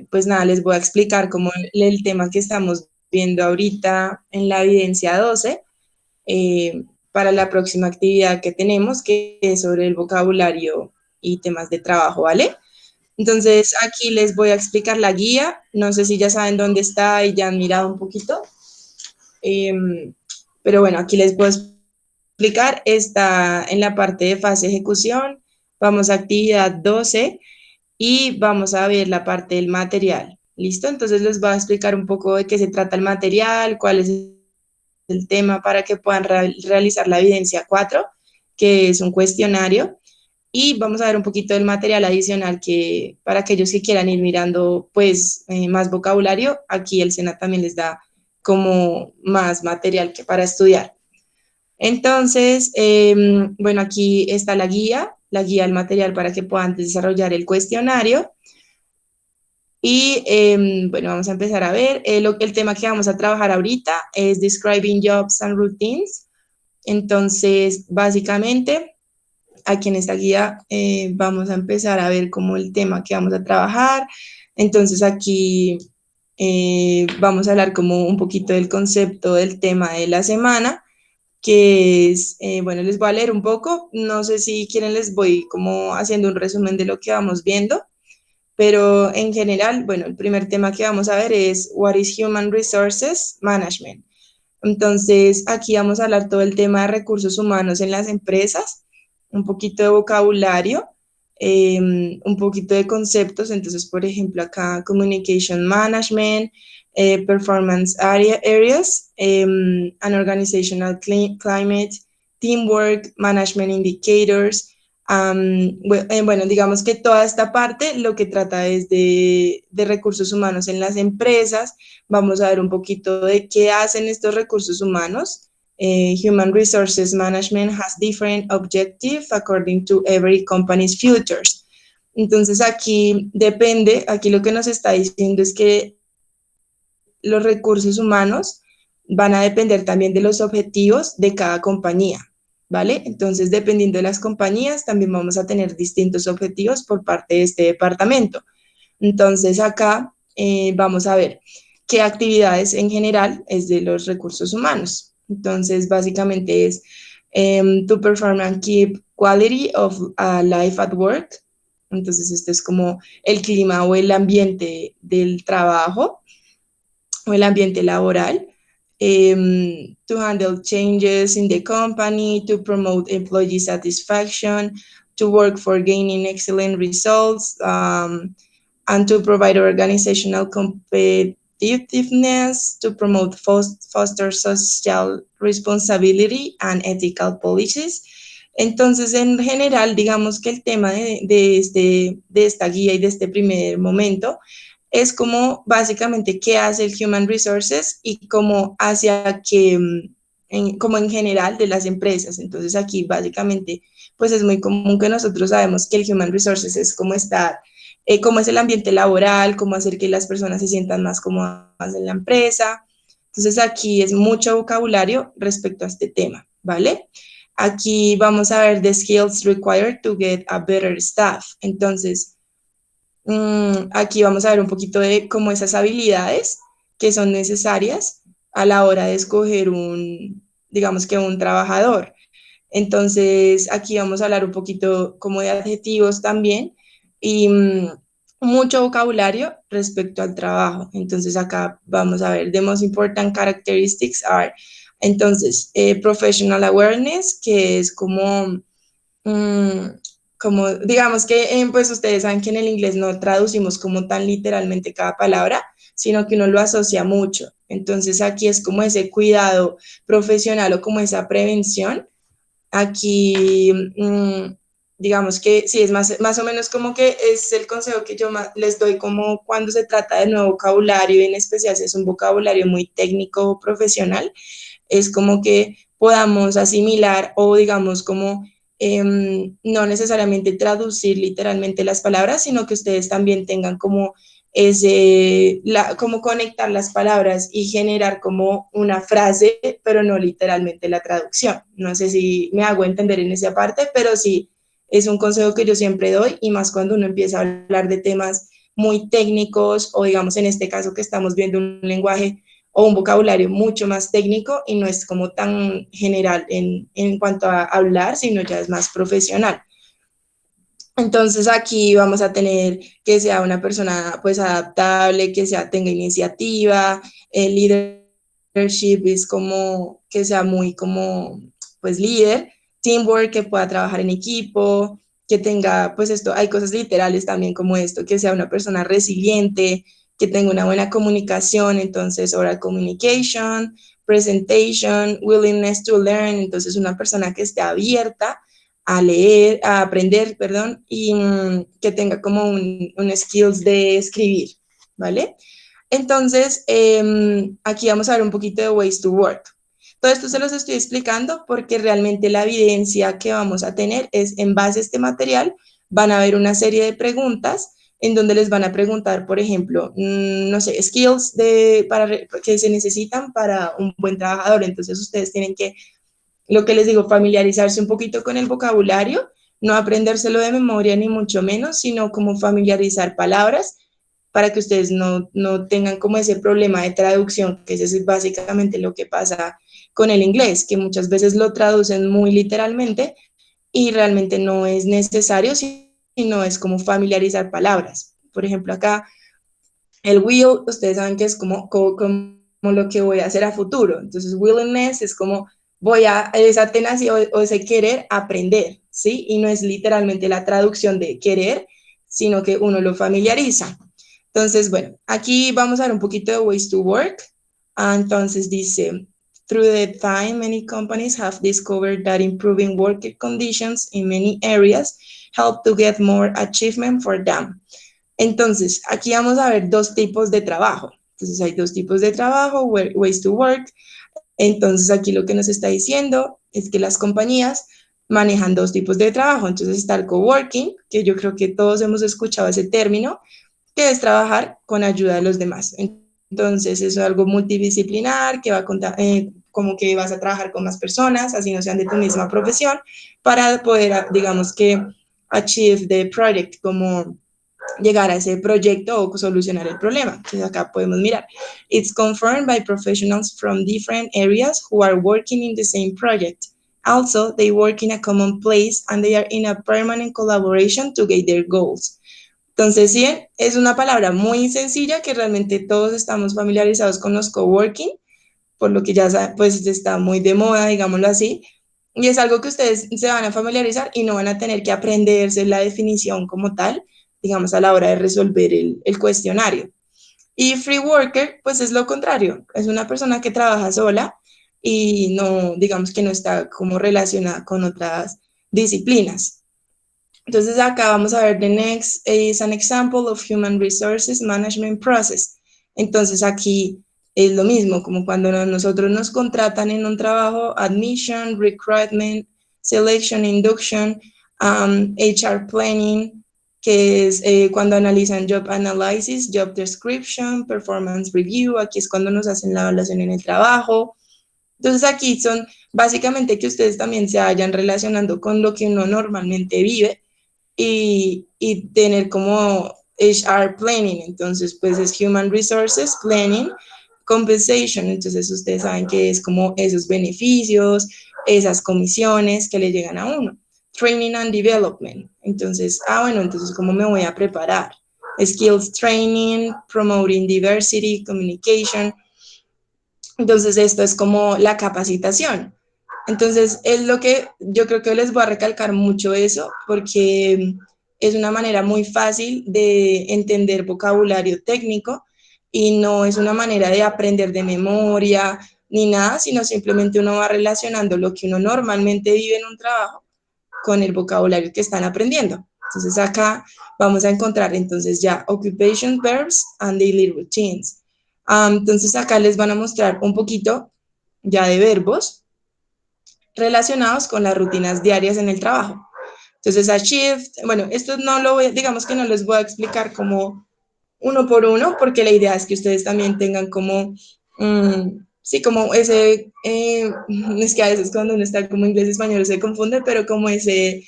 pues nada, les voy a explicar como el tema que estamos viendo ahorita en la evidencia 12 eh, para la próxima actividad que tenemos, que es sobre el vocabulario y temas de trabajo, ¿vale? Entonces, aquí les voy a explicar la guía. No sé si ya saben dónde está y ya han mirado un poquito. Pero bueno, aquí les puedo explicar. Está en la parte de fase de ejecución. Vamos a actividad 12 y vamos a ver la parte del material. ¿Listo? Entonces les voy a explicar un poco de qué se trata el material, cuál es el tema para que puedan realizar la evidencia 4, que es un cuestionario. Y vamos a ver un poquito del material adicional que para aquellos que quieran ir mirando pues más vocabulario, aquí el SENA también les da como más material que para estudiar. Entonces, bueno, aquí está la guía del material para que puedan desarrollar el cuestionario. Y bueno, vamos a empezar a ver. El tema que vamos a trabajar ahorita es Describing Jobs and Routines. Entonces, básicamente, aquí en esta guía vamos a empezar a ver como el tema que vamos a trabajar. Entonces, aquí vamos a hablar como un poquito del concepto del tema de la semana, que es, bueno, les voy a leer un poco. No sé si quieren, les voy como haciendo un resumen de lo que vamos viendo. Pero en general, bueno, el primer tema que vamos a ver es What is Human Resources Management. Entonces, aquí vamos a hablar todo el tema de recursos humanos en las empresas, un poquito de vocabulario, un poquito de conceptos. Entonces, por ejemplo, acá Communication Management, Performance Areas, and Organizational Climate, Teamwork, Management Indicators. Bueno, digamos que toda esta parte lo que trata es de recursos humanos en las empresas. Vamos a ver un poquito de qué hacen estos recursos humanos. Human Resources Management has different objectives according to every company's futures. Entonces aquí depende, aquí lo que nos está diciendo es que los recursos humanos van a depender también de los objetivos de cada compañía, ¿vale? Entonces, dependiendo de las compañías, también vamos a tener distintos objetivos por parte de este departamento. Entonces, acá vamos a ver qué actividades en general es de los recursos humanos. Entonces, básicamente es to perform and keep quality of life at work. Entonces, esto es como el clima o el ambiente del trabajo o el ambiente laboral. To handle changes in the company, to promote employee satisfaction, to work for gaining excellent results, and to provide organizational competitiveness, to promote foster social responsibility and ethical policies. Entonces, en general, digamos que el tema de esta guía y de este primer momento es como básicamente qué hace el Human Resources y cómo hacia que, como en general de las empresas. Entonces aquí básicamente pues es muy común que nosotros sabemos que el Human Resources es como estar, cómo es el ambiente laboral, cómo hacer que las personas se sientan más cómodas en la empresa. Entonces aquí es mucho vocabulario respecto a este tema, ¿vale? Aquí vamos a ver the skills required to get a better staff. Entonces, aquí vamos a ver un poquito de cómo esas habilidades que son necesarias a la hora de escoger digamos que un trabajador. Entonces, aquí vamos a hablar un poquito como de adjetivos también y mucho vocabulario respecto al trabajo. Entonces, acá vamos a ver, the most important characteristics are, entonces, professional awareness, que es como digamos que pues ustedes saben que en el inglés no traducimos como tan literalmente cada palabra, sino que uno lo asocia mucho. Entonces aquí es como ese cuidado profesional o como esa prevención. Aquí, digamos que sí, es más o menos como que es el consejo que yo les doy como cuando se trata de nuevo vocabulario, y en especial si es un vocabulario muy técnico o profesional, es como que podamos asimilar o digamos como no necesariamente traducir literalmente las palabras, sino que ustedes también tengan como como conectar las palabras y generar como una frase, pero no literalmente la traducción. No sé si me hago entender en esa parte, pero sí es un consejo que yo siempre doy y más cuando uno empieza a hablar de temas muy técnicos o digamos en este caso que estamos viendo un lenguaje o un vocabulario mucho más técnico y no es como tan general en cuanto a hablar, sino ya es más profesional. Entonces aquí vamos a tener que sea una persona pues adaptable, que sea, tenga iniciativa, el leadership es como que sea muy como pues líder, teamwork, que pueda trabajar en equipo, que tenga pues esto, hay cosas literales también como esto, que sea una persona resiliente, que tenga una buena comunicación, entonces oral communication, presentation, willingness to learn, entonces una persona que esté abierta a leer, a aprender, perdón, y que tenga como un skills de escribir, ¿vale? Entonces, aquí vamos a ver un poquito de ways to work. Todo esto se los estoy explicando porque realmente la evidencia que vamos a tener es en base a este material, van a haber una serie de preguntas en donde les van a preguntar, por ejemplo, no sé, skills que se necesitan para un buen trabajador. Entonces, ustedes tienen que lo que les digo, familiarizarse un poquito con el vocabulario, no aprendérselo de memoria ni mucho menos, sino como familiarizar palabras para que ustedes no tengan como ese problema de traducción, que ese es básicamente lo que pasa con el inglés, que muchas veces lo traducen muy literalmente y realmente no es necesario, sino es como familiarizar palabras. Por ejemplo, acá el will, ustedes saben que es como lo que voy a hacer a futuro. Entonces, willingness es como esa tenacidad o ese querer aprender, ¿sí? Y no es literalmente la traducción de querer, sino que uno lo familiariza. Entonces, bueno, aquí vamos a ver un poquito de ways to work. Entonces dice, through the time, many companies have discovered that improving working conditions in many areas help to get more achievement for them. Entonces, aquí vamos a ver dos tipos de trabajo. Entonces, hay dos tipos de trabajo, ways to work. Entonces, aquí lo que nos está diciendo es que las compañías manejan dos tipos de trabajo. Entonces, está el coworking, que yo creo que todos hemos escuchado ese término, que es trabajar con ayuda de los demás. Entonces, eso es algo multidisciplinar, que va a contar, como que vas a trabajar con más personas, así no sean de tu misma profesión, para poder, digamos que, achieve the project, como llegar a ese proyecto o solucionar el problema. Entonces acá podemos mirar. It's confirmed by professionals from different areas who are working in the same project. Also, they work in a common place and they are in a permanent collaboration to get their goals. Entonces, sí, es una palabra muy sencilla que realmente todos estamos familiarizados con los coworking, por lo que ya pues está muy de moda, digámoslo así, y es algo que ustedes se van a familiarizar y no van a tener que aprenderse la definición como tal, digamos, a la hora de resolver el cuestionario. Y free worker, pues es lo contrario, es una persona que trabaja sola y no, digamos que no está como relacionada con otras disciplinas. Entonces acá vamos a ver, the next is an example of human resources management process. Entonces aquí es lo mismo, como cuando nosotros nos contratan en un trabajo, admission, recruitment, selection, induction, HR planning, que es cuando analizan job analysis, job description, performance review, aquí es cuando nos hacen la evaluación en el trabajo. Entonces aquí son básicamente que ustedes también se vayan relacionando con lo que uno normalmente vive y tener como HR planning, entonces pues es Human Resources Planning, Compensation, entonces ustedes saben que es como esos beneficios, esas comisiones que le llegan a uno. Training and Development, entonces, bueno, entonces ¿cómo me voy a preparar? Skills Training, Promoting Diversity, Communication, entonces esto es como la capacitación. Entonces, es lo que yo creo que les voy a recalcar mucho eso, porque es una manera muy fácil de entender vocabulario técnico y no es una manera de aprender de memoria ni nada, sino simplemente uno va relacionando lo que uno normalmente vive en un trabajo con el vocabulario que están aprendiendo. Entonces acá vamos a encontrar entonces ya occupation verbs and daily routines. Entonces acá les van a mostrar un poquito ya de verbos relacionados con las rutinas diarias en el trabajo. Entonces, a shift, bueno, esto no lo voy, digamos que no les voy a explicar como uno por uno, porque la idea es que ustedes también tengan como, sí, como ese, es que a veces cuando uno está como inglés y español se confunde, pero como ese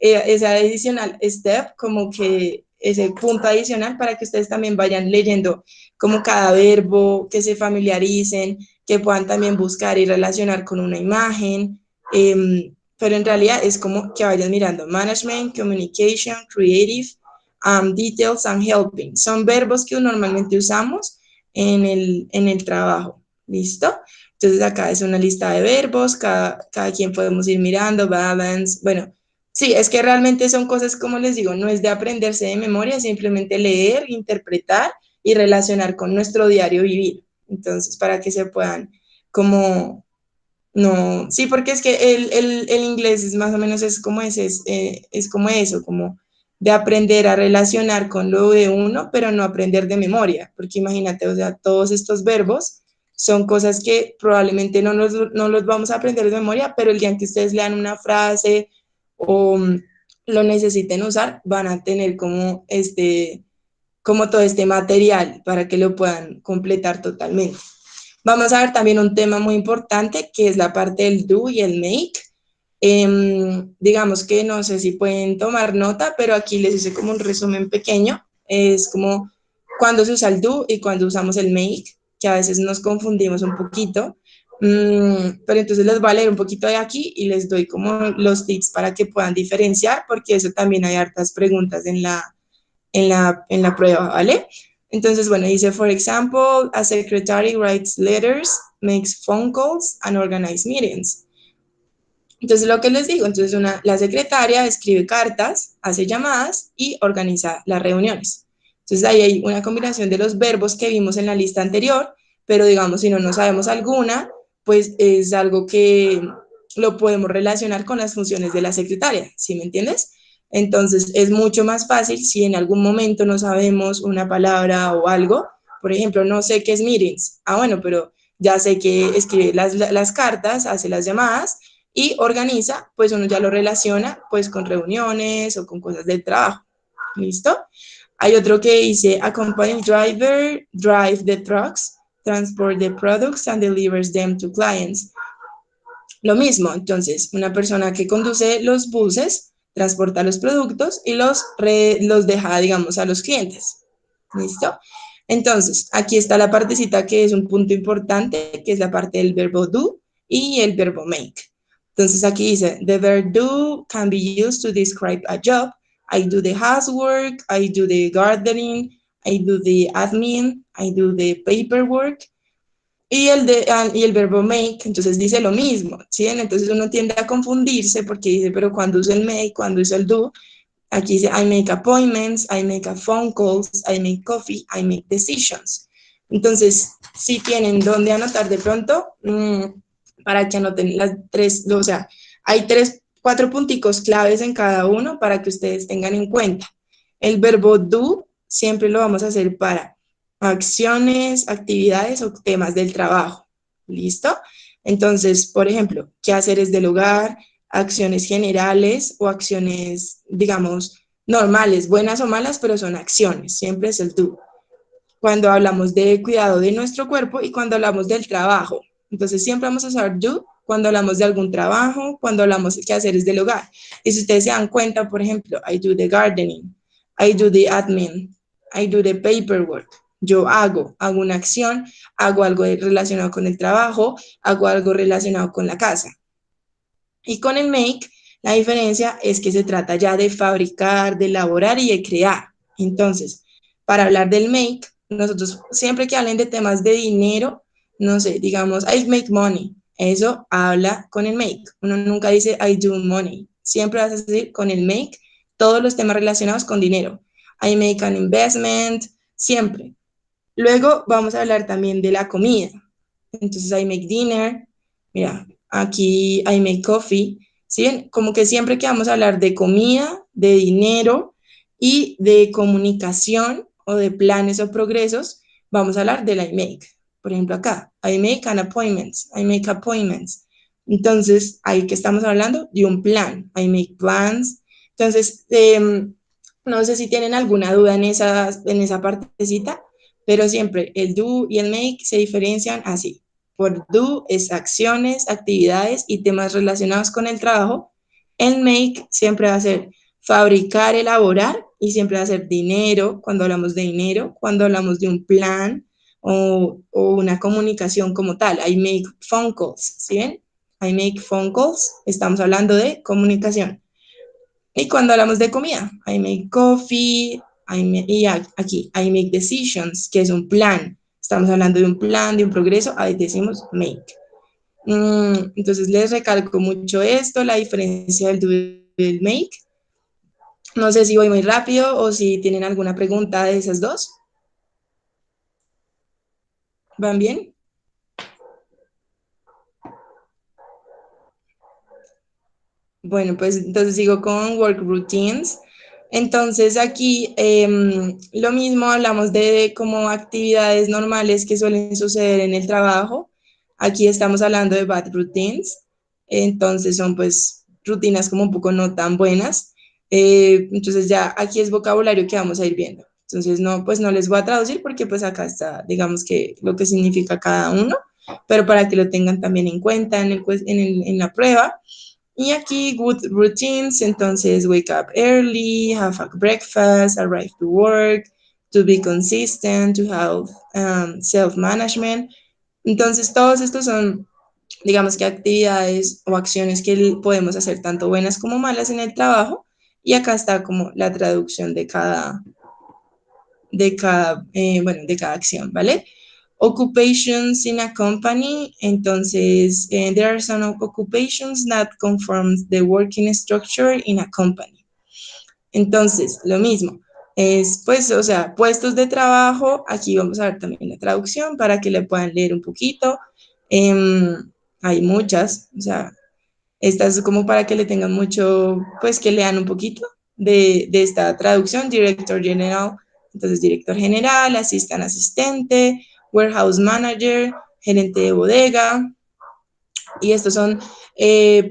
adicional step, como que ese punto adicional para que ustedes también vayan leyendo como cada verbo, que se familiaricen, que puedan también buscar y relacionar con una imagen. Pero en realidad es como que vayan mirando management, communication, creative, details and helping. Son verbos que normalmente usamos en el trabajo. ¿Listo? Entonces acá es una lista de verbos, cada quien podemos ir mirando, balance, bueno, sí, es que realmente son cosas, como les digo, no es de aprenderse de memoria, simplemente leer, interpretar y relacionar con nuestro diario vivir. Entonces, para que se puedan como no, sí, porque es que el inglés es más o menos es como eso, como de aprender a relacionar con lo de uno, pero no aprender de memoria, porque imagínate, o sea, todos estos verbos son cosas que probablemente no los vamos a aprender de memoria, pero el día en que ustedes lean una frase o lo necesiten usar, van a tener como todo este material para que lo puedan completar totalmente. Vamos a ver también un tema muy importante que es la parte del do y el make. Digamos que no sé si pueden tomar nota, pero aquí les hice como un resumen pequeño. Es como cuando se usa el do y cuando usamos el make, que a veces nos confundimos un poquito. Pero entonces les voy a leer un poquito de aquí y les doy como los tips para que puedan diferenciar, porque eso también hay hartas preguntas en la prueba, ¿vale? Entonces, bueno, dice, for example, a secretary writes letters, makes phone calls, and organizes meetings. Entonces, lo que les digo, entonces la secretaria escribe cartas, hace llamadas y organiza las reuniones. Entonces, ahí hay una combinación de los verbos que vimos en la lista anterior, pero digamos, si no sabemos alguna, pues es algo que lo podemos relacionar con las funciones de la secretaria, ¿sí me entiendes? Entonces, es mucho más fácil si en algún momento no sabemos una palabra o algo. Por ejemplo, no sé qué es meetings. Ah, bueno, pero ya sé que escribe las cartas, hace las llamadas y organiza, pues uno ya lo relaciona pues con reuniones o con cosas del trabajo. ¿Listo? Hay otro que dice, a company driver drive the trucks, transport the products and delivers them to clients. Lo mismo, entonces, una persona que conduce los buses, transporta los productos y los deja, digamos, a los clientes. ¿Listo? Entonces, aquí está la partecita que es un punto importante, que es la parte del verbo do y el verbo make. Entonces, aquí dice, the verb do can be used to describe a job. I do the housework, I do the gardening, I do the admin, I do the paperwork. Y el verbo make, entonces dice lo mismo, ¿sí? Entonces uno tiende a confundirse porque dice, pero cuando usa el make, cuando usa el do, aquí dice, I make appointments, I make a phone calls, I make coffee, I make decisions. Entonces, si tienen dónde anotar de pronto, para que anoten las tres, o sea, hay cuatro punticos claves en cada uno para que ustedes tengan en cuenta. El verbo do siempre lo vamos a hacer para acciones, actividades o temas del trabajo. ¿Listo? Entonces, por ejemplo, quehaceres del hogar, acciones generales o acciones, digamos, normales, buenas o malas, pero son acciones, siempre es el do. Cuando hablamos de cuidado de nuestro cuerpo y cuando hablamos del trabajo. Entonces, siempre vamos a usar do cuando hablamos de algún trabajo, cuando hablamos de quehaceres del hogar. Y si ustedes se dan cuenta, por ejemplo, I do the gardening, I do the admin, I do the paperwork. Yo hago una acción, hago algo relacionado con el trabajo, hago algo relacionado con la casa. Y con el make, la diferencia es que se trata ya de fabricar, de elaborar y de crear. Entonces, para hablar del make, nosotros siempre que hablen de temas de dinero, no sé, digamos, I make money. Eso habla con el make. Uno nunca dice I do money. Siempre vas a decir con el make todos los temas relacionados con dinero. I make an investment, siempre. Luego vamos a hablar también de la comida. Entonces, I make dinner. Mira, aquí I make coffee. ¿Sí? Como que siempre que vamos a hablar de comida, de dinero y de comunicación o de planes o progresos, vamos a hablar del I make. Por ejemplo, acá, I make an appointment. I make appointments. Entonces, ahí que estamos hablando de un plan. I make plans. Entonces, no sé si tienen alguna duda en esa partecita, pero siempre el do y el make se diferencian así. Por do es acciones, actividades y temas relacionados con el trabajo. El make siempre va a ser fabricar, elaborar y siempre va a ser dinero, cuando hablamos de dinero, cuando hablamos de un plan o una comunicación como tal. I make phone calls, ¿sí ven? I make phone calls, estamos hablando de comunicación. Y cuando hablamos de comida, I make coffee, y aquí, I make decisions, que es un plan. Estamos hablando de un plan, de un progreso, ahí decimos make. Entonces les recalco mucho esto, la diferencia del do y del make. No sé si voy muy rápido o si tienen alguna pregunta de esas dos. ¿Van bien? Bueno, pues entonces sigo con work routines. Entonces aquí lo mismo, hablamos de como actividades normales que suelen suceder en el trabajo. Aquí estamos hablando de bad routines. Entonces son pues rutinas como un poco no tan buenas. Entonces ya aquí es vocabulario que vamos a ir viendo. Entonces no, pues no les voy a traducir porque pues acá está, digamos que lo que significa cada uno, pero para que lo tengan también en cuenta en la prueba. Y aquí, good routines, entonces, wake up early, have a breakfast, arrive to work, to be consistent, to have self-management. Entonces, todos estos son, digamos que actividades o acciones que podemos hacer tanto buenas como malas en el trabajo. Y acá está como la traducción bueno, de cada acción, ¿vale? Occupations in a company, entonces, there are some occupations that conform the working structure in a company. Entonces, lo mismo, es pues, o sea, puestos de trabajo, aquí vamos a ver también la traducción para que le puedan leer un poquito. Hay muchas, o sea, esta es como para que le tengan mucho, pues que lean un poquito de esta traducción, Director General, entonces Director General, Asistente, Warehouse Manager, Gerente de bodega, y estos son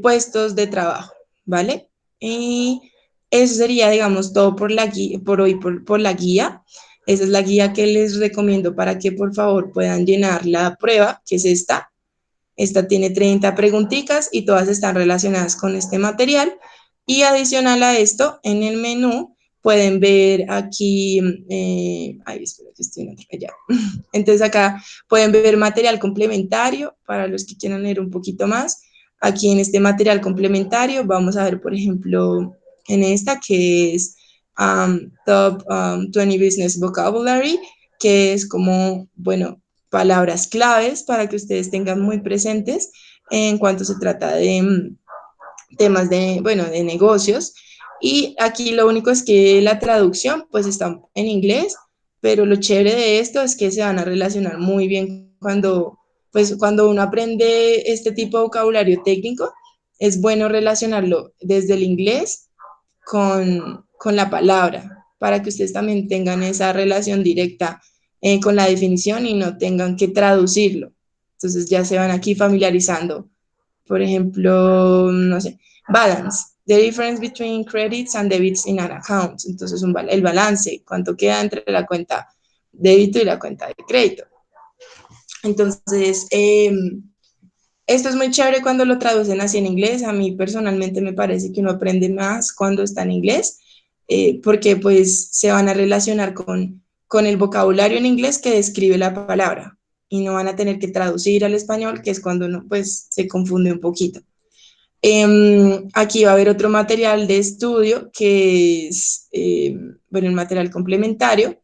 puestos de trabajo, ¿vale? Y eso sería, digamos, todo por la guía, por hoy, por la guía. Esa es la guía que les recomiendo para que por favor puedan llenar la prueba, que es esta. Esta tiene 30 preguntitas y todas están relacionadas con este material. Y adicional a esto, en el menú pueden ver aquí, ay, espero que estoy en otro, allá. Entonces acá pueden ver material complementario para los que quieran leer un poquito más. Aquí en este material complementario vamos a ver, por ejemplo, en esta que es Top 20 Business Vocabulary, que es como, bueno, palabras claves para que ustedes tengan muy presentes en cuanto se trata de temas de, bueno, de negocios. Y aquí lo único es que la traducción pues está en inglés, pero lo chévere de esto es que se van a relacionar muy bien pues, cuando uno aprende este tipo de vocabulario técnico, es bueno relacionarlo desde el inglés con la palabra, para que ustedes también tengan esa relación directa con la definición y no tengan que traducirlo. Entonces ya se van aquí familiarizando. Por ejemplo, no sé, balance, the difference between credits and debits in an account. Entonces, el balance, cuánto queda entre la cuenta débito y la cuenta de crédito. Entonces, esto es muy chévere cuando lo traducen así en inglés. A mí personalmente me parece que uno aprende más cuando está en inglés, porque pues se van a relacionar con el vocabulario en inglés que describe la palabra y no van a tener que traducir al español, que es cuando uno pues se confunde un poquito. Aquí va a haber otro material de estudio que es, bueno, el material complementario.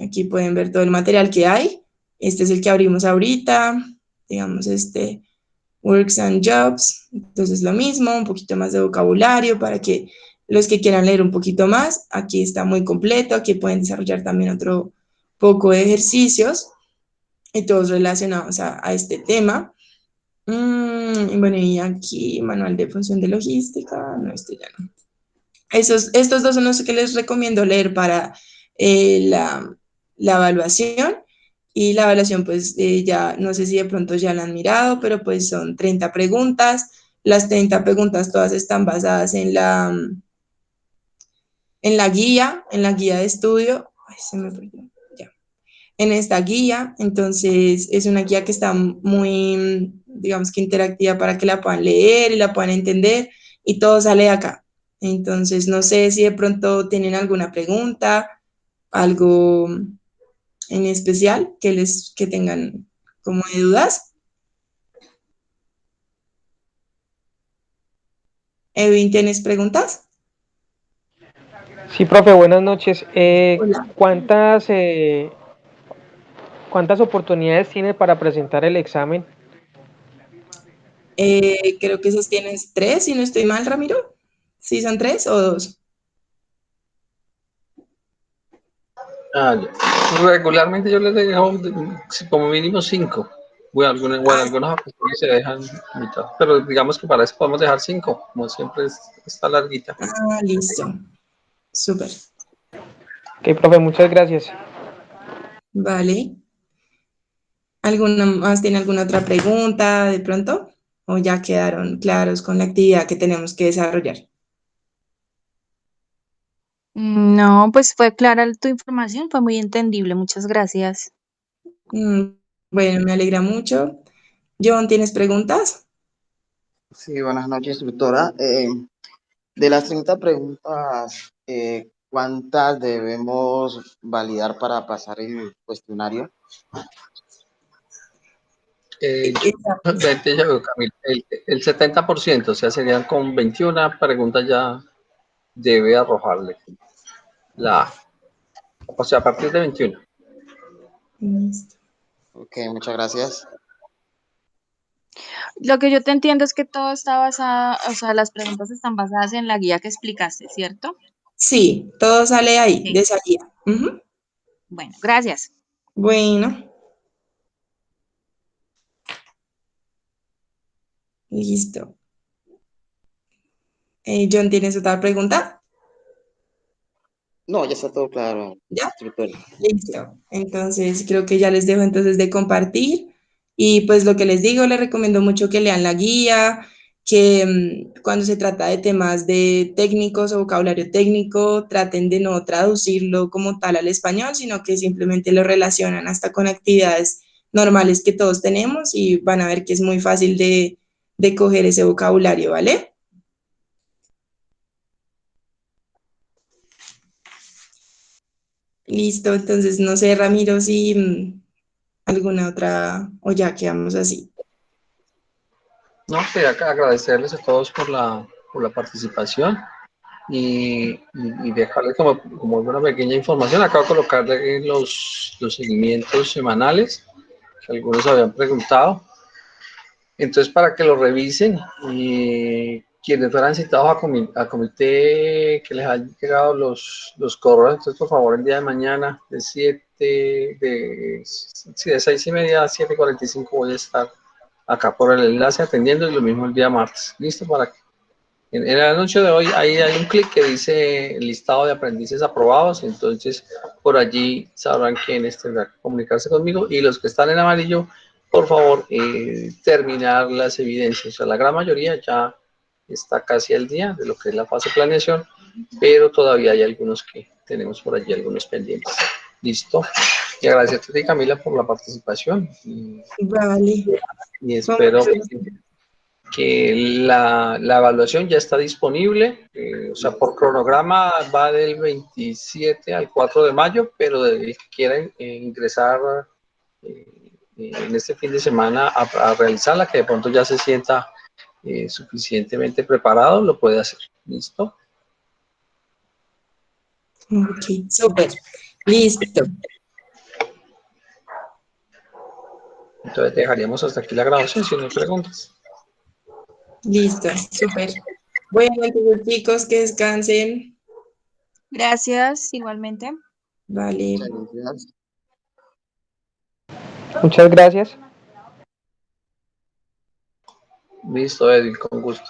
Aquí pueden ver todo el material que hay. Este es el que abrimos ahorita, digamos, Works and Jobs. Entonces lo mismo, un poquito más de vocabulario para que los que quieran leer un poquito más, aquí está muy completo, aquí pueden desarrollar también otro poco de ejercicios y todos relacionados a este tema. Bueno, y aquí manual de función de logística, no, este ya no. Estos dos son los que les recomiendo leer para la evaluación. Y la evaluación, pues ya no sé si de pronto ya la han mirado, pero pues son 30 preguntas. Las 30 preguntas todas están basadas en la guía de estudio. Ay, se me perdió. Ya. En esta guía, entonces es una guía que está muy, digamos que interactiva para que la puedan leer y la puedan entender y todo sale de acá, Entonces, no sé si de pronto tienen alguna pregunta, algo en especial que tengan como de dudas. Edwin, ¿tienes preguntas? Sí, profe, buenas noches. Hola. ¿Cuántas oportunidades tiene para presentar el examen? Creo que esos tienes tres, si no estoy mal, Ramiro. ¿Sí son tres o dos? Regularmente yo les dejo como mínimo 5. Bueno, Ah, algunas ocasiones se dejan mitad, pero digamos que para eso podemos dejar 5, como siempre está larguita. listo. Súper. Ok, profe, muchas gracias. Vale. ¿Alguna más tiene alguna otra pregunta de pronto? ¿O ya quedaron claros con la actividad que tenemos que desarrollar? No, pues fue clara tu información, fue muy entendible, muchas gracias. Mm, bueno, me alegra mucho. John, ¿tienes preguntas? Sí, buenas noches, instructora. De las 30 preguntas, ¿cuántas debemos validar para pasar el cuestionario? Exacto. El 70%, o sea, serían con 21 preguntas ya debe arrojarle la A. O sea, a partir de 21. Listo. Ok, muchas gracias. Lo que yo te entiendo es que todo está basado, o sea, las preguntas están basadas en la guía que explicaste, ¿cierto? Sí, todo sale ahí, de Sí. esa guía. Ujú. Bueno, gracias. Bueno, listo. John, ¿tienes otra pregunta? No, ya está todo claro, ¿Ya? instructora. Listo. Entonces, creo que ya les dejo entonces de compartir. Y pues lo que les digo, les recomiendo mucho que lean la guía, que cuando se trata de temas de técnicos o vocabulario técnico, traten de no traducirlo como tal al español, sino que simplemente lo relacionan hasta con actividades normales que todos tenemos y van a ver que es muy fácil de coger ese vocabulario, ¿vale? Listo. Entonces, no sé, Ramiro, si alguna otra o ya quedamos así. No, quería agradecerles a todos por la participación y dejarles como una pequeña información. Acabo de colocarle los seguimientos semanales que algunos habían preguntado. Entonces, para que lo revisen y quienes fueran citados a comité, que les hayan llegado los correos, entonces por favor el día de mañana de 6:30 a 7:45 voy a estar acá por el enlace atendiendo y lo mismo el día martes. ¿Listo? Para que en el anuncio de hoy ahí hay un clic que dice listado de aprendices aprobados, entonces por allí sabrán quiénes tendrán que comunicarse conmigo y los que están en amarillo, por favor, terminar las evidencias. O sea, la gran mayoría ya está casi al día de lo que es la fase de planeación, pero todavía hay algunos que tenemos por allí, algunos pendientes. Listo. Y agradecerte, Camila, por la participación Vale. y Con espero mucho gusto. que la evaluación ya está disponible, o sea, por cronograma va del 27 al 4 de mayo, pero de que quieran ingresar en este fin de semana a realizarla, que de pronto ya se sienta suficientemente preparado, lo puede hacer. ¿Listo? Ok, súper. Listo. Entonces dejaríamos hasta aquí la grabación si no hay preguntas. Listo, súper. Bueno, entonces chicos, que descansen. Gracias, igualmente. Vale. Muchas gracias. Muchas gracias. Listo, Edwin, con gusto.